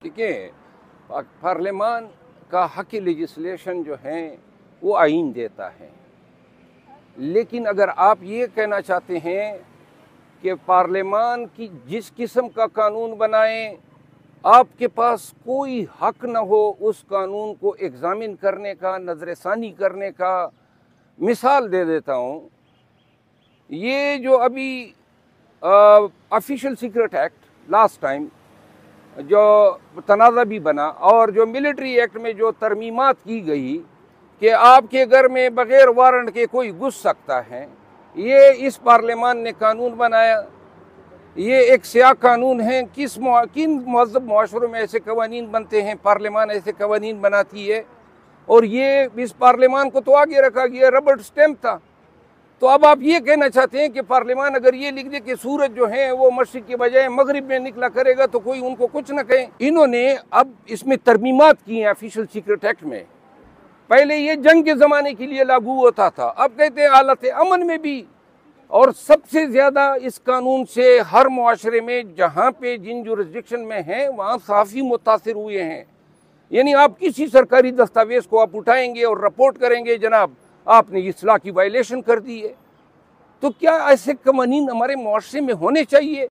देखिए, पार्लियामान का हक़ लेजिस्लेशन जो है वो आइन देता है। लेकिन अगर आप ये कहना चाहते हैं कि पार्लियामान की जिस किस्म का कानून बनाएं, आपके पास कोई हक़ न हो उस कानून को एग्ज़ामिन करने का, नज़रसानी करने का। मिसाल दे देता हूँ, ये जो अभी official secret act last time जो तनाज़ा भी बना और जो मिलिट्री एक्ट में जो तरमीमात की गई कि आपके घर में बग़ैर वारंट के कोई घुस सकता है, ये इस पार्लियामान ने कानून बनाया। ये एक स्याह कानून है। किन महज़ब मुआशरों में ऐसे कवानीन बनते हैं? पार्लियामान ऐसे कवानीन बनाती है और ये इस पार्लियामान को तो आगे रखा गया, रबड़ स्टैम्प था। तो अब आप ये कहना चाहते हैं कि पार्लियामान अगर ये लिख दे कि सूरज जो है वो मशरिक़ के बजाय मगरिब में निकला करेगा तो कोई उनको कुछ न कहे। इन्होंने अब इसमें तरमीमात की हैं ऑफिशियल सीक्रेट एक्ट में। पहले ये जंग के ज़माने के लिए लागू होता था, अब कहते हैं हालत अमन में भी। और सबसे ज़्यादा इस कानून से हर मुआशरे में जहाँ पे जिन जुरिस्डिक्शन में हैं वहाँ सहाफ़ी मुतासिर हुए हैं। यानी आप किसी सरकारी दस्तावेज़ को आप उठाएंगे और रिपोर्ट करेंगे, जनाब आपने इस्लाह की वायलेशन कर दी है। तो क्या ऐसे कवानीन हमारे मुआशरे में होने चाहिए?